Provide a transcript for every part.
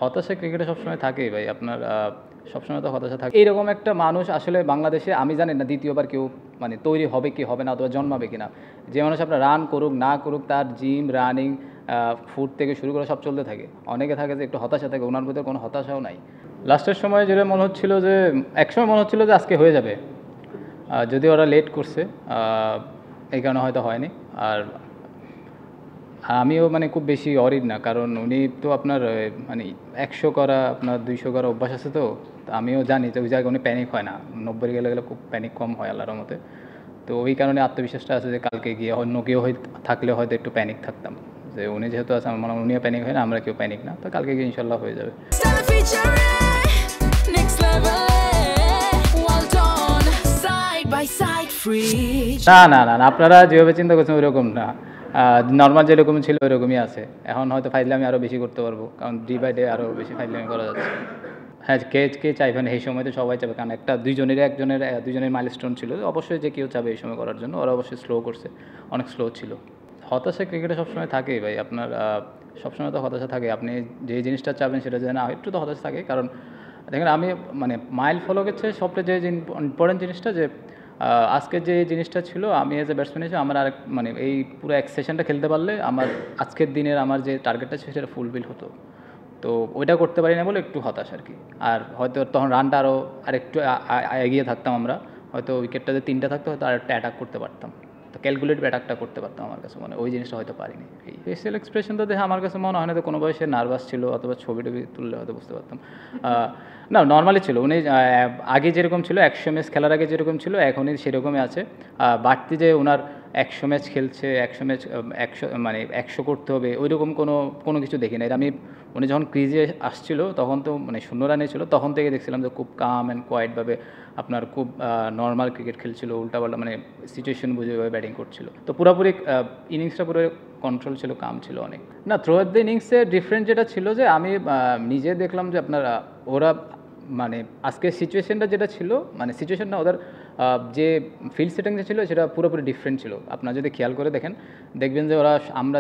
হতাশা ক্রিকেটে সবসময় থাকেই ভাই। আপনার সবসময় তো হতাশা থাকে। এইরকম একটা মানুষ আসলে বাংলাদেশে আমি জানি না দ্বিতীয়বার কেউ মানে তৈরি হবে কি হবে না অথবা জন্মাবে কিনা। যে মানুষ আপনার রান করুক না করুক তার জিম, রানিং, ফুড থেকে শুরু করে সব চলতে থাকে। অনেকে থাকে যে একটু হতাশা থাকে, ওনার ভিতরে কোনো হতাশাও নাই। লাস্টের সময় যেটা মনে হচ্ছিল যে একসময় মনে হচ্ছিল যে আজকে হয়ে যাবে, যদিও ওরা লেট করছে, এই কারণে হয়তো হয়নি। আর আমিও মানে খুব বেশি অরিড না, কারণ উনি তো আপনার মানে 100 করা আপনার 200 করা অভ্যাস আছে, তো আমিও জানি যে ওই জায়গায় উনি প্যানিক হয় না। 90 গেলে গেলে খুব প্যানিক কম হয় আল্লাহর রহমতে। তো ওই কারণে আত্মবিশ্বাসটা আছে যে কালকে গিয়ে অন্য কেউ থাকলে হয়তো একটু প্যানিক থাকতাম, যে উনি যেহেতু আছে আমার মনে হয় উনিও প্যানিক হয় না, আমরা কেউ প্যানিক না, তো কালকে গিয়ে ইনশাল্লাহ হয়ে যাবে। না না না না, আপনারা যেভাবে চিন্তা করছেন ওইরকম না। নর্মাল যেরকম ছিল ওইরকমই আছে। এখন হয়তো ফাইজলামি আরও বেশি করতে পারবো, কারণ ডে বাই ডে আরও বেশি ফাইজলামি করা যাচ্ছে। হ্যাঁ, কে চাইবে না এই সময়? তো সবাই চাবে, কারণ একটা দুজনের মাইলস্টোন ছিল, অবশ্যই যে কেউ চাবে এই সময় করার জন্য। ওরা অবশ্যই স্লো করছে, অনেক স্লো ছিল। হতাশা ক্রিকেটে সবসময় থাকেই ভাই। আপনার সবসময় তো হতাশা থাকে। আপনি যে জিনিসটা চাবেন সেটা যদি না হয় একটু তো হতাশা থাকে। কারণ দেখেন, আমি মানে মাইল ফলোকের চেয়ে সবচেয়ে যে ইম্পর্টেন্ট জিনিসটা যে আজকের যে জিনিসটা ছিল, আমি এজ এ ব্যাটসম্যান হিসেবে আমার আরেক মানে এই পুরো এক সেশনটা খেলতে পারলে আমার আজকের দিনের আমার যে টার্গেটটা ছিল সেটা ফুলফিল হতো। তো ওইটা করতে পারি না বলে একটু হতাশ আর কি। আর হয়তো তখন রানটা আরেকটু এগিয়ে থাকতাম আমরা, হয়তো উইকেটটা যে 3টা থাকতো হয়তো আরেকটা অ্যাটাক করতে পারতাম, তো ক্যালকুলেটিভ অ্যাটাকটা করতে পারতাম। আমার কাছে মনে ওই জিনিসটা হয়তো পারিনি। এই ফেসিয়াল এক্সপ্রেশন তো দেখে আমার কাছে মনে হয় না তো কোনোভাবে সে নার্ভাস ছিল, অথবা ছবি টবি তুললে হয়তো বুঝতে পারতাম। না, নর্মালি ছিল। উনি আগে যেরকম ছিল 100 ম্যাচ খেলার আগে যেরকম ছিল এখনই সেরকমই আছে। বাড়তি যে ওনার 100 ম্যাচ খেলছে, 100 ম্যাচ 100 মানে 100 করতে হবে ওইরকম কোনো কিছু দেখি না। আমি উনি যখন ক্রিজে আসছিল তখন তো মানে 0 রানে ছিল, তখন থেকে দেখছিলাম যে খুব কাম অ্যান্ড কোয়াইটভাবে আপনার খুব নর্মাল ক্রিকেট খেলছিল, উল্টাপাল্টা মানে সিচুয়েশন বুঝে ব্যাটিং করছিল। তো পুরোপুরি ইনিংসটা পুরো কন্ট্রোল ছিল, কাম ছিল অনেক। না, থ্রু আউট দ্য ইনিংসে ডিফারেন্ট যেটা ছিল যে আমি নিজে দেখলাম যে আপনার ওরা মানে আজকের সিচুয়েশনটা যেটা ছিল, মানে সিচুয়েশনটা ওদের যে ফিল্ড সেটিং যে ছিল সেটা পুরোপুরি ডিফারেন্ট ছিল। আপনারা যদি খেয়াল করে দেখবেন যে ওরা আমরা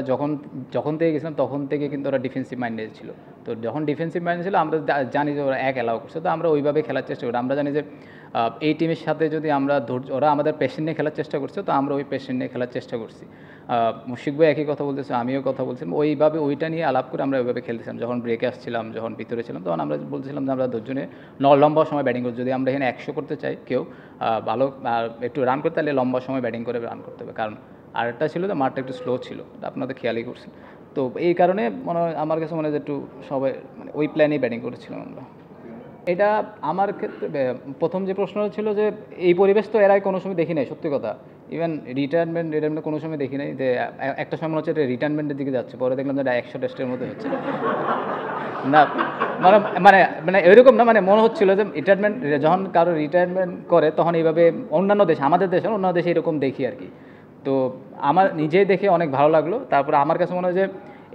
যখন থেকে গেছিলাম তখন থেকে কিন্তু ওরা ডিফেন্সিভ মাইন্ডেড ছিল। তো যখন ডিফেন্সিভ মাইন্ডেড ছিল আমরা জানি যে ওরা অ্যালাউ করছে, তো আমরা ওইভাবে খেলার চেষ্টা করি। আমরা জানি যে এই টিমের সাথে যদি আমরা ওরা আমাদের পেশেন্ট নিয়ে খেলার চেষ্টা করছে, তো আমরা ওই পেশেন্ট নিয়ে খেলার চেষ্টা করছি। মুশফিক ভাই একই কথা বলতেছে, আমিও কথা বলছিলাম, ওইভাবে ওইটা নিয়ে আলাপ করে আমরা ওইভাবে খেলতেছিলাম। যখন ব্রেকে আসছিলাম, যখন ভিতরে ছিলাম, তখন আমরা বলতেছিলাম যে আমরা দুজনে লম্বা সময় ব্যাটিং করি। যদি আমরা এখানে 100 করতে চাই কেউ ভালো একটু রান করতে, তাহলে লম্বা সময় ব্যাটিং করে রান করতে হবে। কারণ আরেকটা ছিল যে মাঠটা একটু স্লো ছিল, আপনাদের খেয়ালই করছেন। তো এই কারণে আমার কাছে মনে হয় যে একটু সবাই মানে ওই প্ল্যানেই ব্যাটিং করেছিলাম আমরা। এটা আমার ক্ষেত্রে প্রথম যে প্রশ্নটা ছিল যে এই পরিবেশ তো এর আগে কোনো সময় দেখি নাই, সত্যি কথা। ইভেন রিটায়ারমেন্ট কোনো সময় দেখি নাই। যে একটা সময় মনে হচ্ছে এটা রিটায়ারমেন্টের দিকে যাচ্ছে, পরে দেখলাম যে এটা 100 টেস্টের মধ্যে হচ্ছে না। মানে মানে মানে এরকম না, মানে মনে হচ্ছিল যে রিটায়ারমেন্ট যখন কারো রিটায়ারমেন্ট করে তখন এইভাবে অন্যান্য দেশে, আমাদের দেশে অন্যান্য দেশে এরকম দেখি আর কি। তো আমার নিজেই দেখে অনেক ভালো লাগলো। তারপরে আমার কাছে মনে হয় যে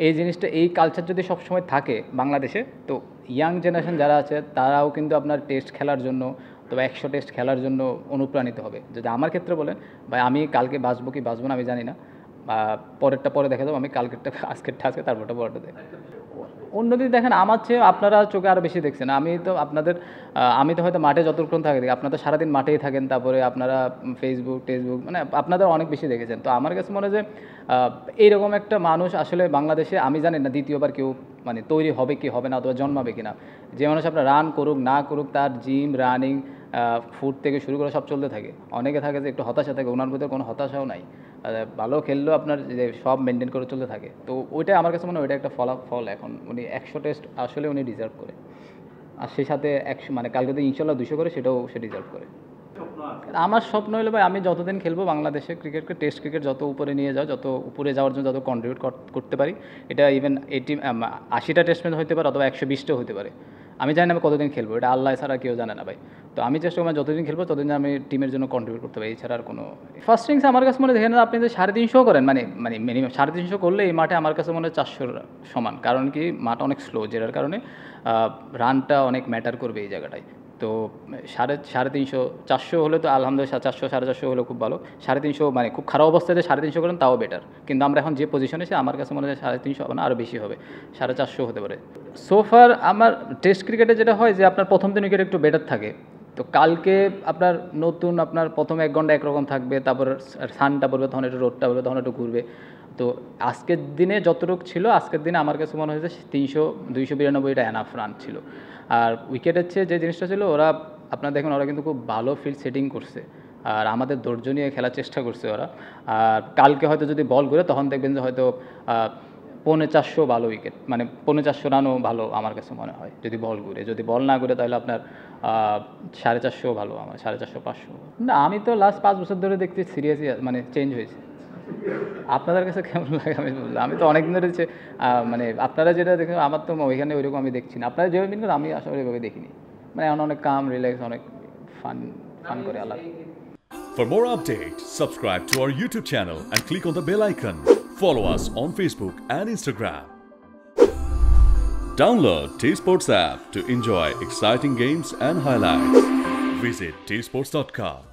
এই জিনিসটা, এই কালচার যদি সবসময় থাকে বাংলাদেশে, তো ইয়াং জেনারেশন যারা আছে তারাও কিন্তু আপনার টেস্ট খেলার জন্য অথবা 100 টেস্ট খেলার জন্য অনুপ্রাণিত হবে। যদি আমার ক্ষেত্রে বলেন ভাই, আমি কালকে বাঁচবো কি বাঁচবো না আমি জানি না, পরেরটা পরে দেখা যাবো। আমি কালকেরটা আজকেরটা আজকে, তারপরটা পরেরটা দেখ। অন্যদিন দেখেন আমার চেয়ে আপনারা চোখে আরও বেশি দেখছেন। আমি তো হয়তো মাঠে যতক্ষণ থাকি, আপনারা সারাদিন মাঠেই থাকেন, তারপরে আপনারা ফেসবুক মানে আপনাদের অনেক বেশি দেখেছেন। তো আমার কাছে মনে হয় যে এইরকম একটা মানুষ আসলে বাংলাদেশে আমি জানি না দ্বিতীয়বার কেউ মানে তৈরি হবে কি হবে না অথবা জন্মাবে কিনা। যে মানুষ আপনার রান করুক না করুক তার জিম, রানিং, ফুড থেকে শুরু করে সব চলতে থাকে। অনেকে থাকে যে একটু হতাশা থাকে, ওনার ভিতরে কোনো হতাশাও নাই। ভালো খেললেও আপনার যে সব মেনটেন করে চলতে থাকে। তো ওইটা আমার কাছে মনে হয় ওইটা একটা ফল। এখন উনি 100 টেস্ট আসলে উনি ডিজার্ভ করে, আর সেই সাথে 100 মানে কালকে যদি ইনশাল্লাহ 200 করে সেটাও সে ডিজার্ভ করে। আমার স্বপ্ন হলো ভাই, আমি যতদিন খেলবো বাংলাদেশের ক্রিকেটকে, টেস্ট ক্রিকেট যত উপরে নিয়ে যাও, যত উপরে যাওয়ার জন্য যত কন্ট্রিবিউট করতে পারি। এটা ইভেন 80টা টেস্ট ম্যাচ হতে পারে অথবা 120টা হতে পারে। আমি জানি না আমি কতদিন খেলবো, এটা আল্লাহ ছাড়া কেউ জানে না ভাই। তো আমি চেষ্টা করবো যতদিন খেলবো ততদিন আমি টিমের জন্য কন্ট্রিবিউট করতে পারি, এছাড়া আর কোনো। ফার্স্ট ইনিংস আমার কাছে মনে দেখেন আপনি যে 350 করেন, মানে মিনিমাম 350 করলে এই মাঠে আমার কাছে মনে হয় 400 সমান। কারণ কি মাঠ অনেক স্লো, যেটার কারণে রানটা অনেক ম্যাটার করবে এই জায়গাটায়। তো 350 400 হলে তো আলহামদুলিল্লাহ, 400 450 হলে খুব ভালো। 350 মানে খুব খারাপ অবস্থায় যে 350 করেন তাও বেটার, কিন্তু আমরা এখন যে পজিশনে আছি আমার কাছে মনে হয় 350 হবে না, আরও বেশি হবে, 450 হতে পারে। সোফার আমার টেস্ট ক্রিকেটে যেটা হয় যে আপনার প্রথম দিন উইকেট একটু বেটার থাকে। তো কালকে আপনার নতুন আপনার প্রথম 1 ঘন্টা একরকম থাকবে, তারপর সানটা পড়বে তখন একটু, রোদটা পড়বে তখন একটু ঘুরবে। তো আজকের দিনে যতটুকু ছিল, আজকের দিনে আমার কাছে মনে হয়েছে 292 এটা এনাফ রান ছিল। আর উইকেটের চেয়ে যে জিনিসটা ছিল, ওরা আপনার দেখুন ওরা কিন্তু খুব ভালো ফিল্ড সেটিং করছে, আর আমাদের ধৈর্য নিয়ে খেলার চেষ্টা করছে ওরা। আর কালকে হয়তো যদি বল ঘুরে তখন দেখবেন যে হয়তো 450 ভালো উইকেট, মানে 450 রানও ভালো আমার কাছে মনে হয় যদি বল ঘুরে। যদি বল না ঘুরে তাহলে আপনার 450 ভালো, আমার 450 500 না। আমি তো লাস্ট 5 বছর ধরে দেখছি সিরিয়াসলি মানে চেঞ্জ হয়েছে। আপনাদের কাছে কেমন লাগে আমি বললাম, আমি তো অনেকদিন ধরে মানে আপনারা যেটা দেখেন আমার তো ওইখানে ওইরকম আমি দেখছি না। আপনারা যেভাবে বিন করেন আমি আসলে ওইভাবে দেখিনি, মানে এখন অনেক কাম রিল্যাক্স, অনেক ফান করে আলাদা। For more updates, subscribe to our YouTube channel and click on the bell icon. Follow us on Facebook and Instagram. Download T-Sports app to enjoy exciting games and highlights. Visit tsports.com.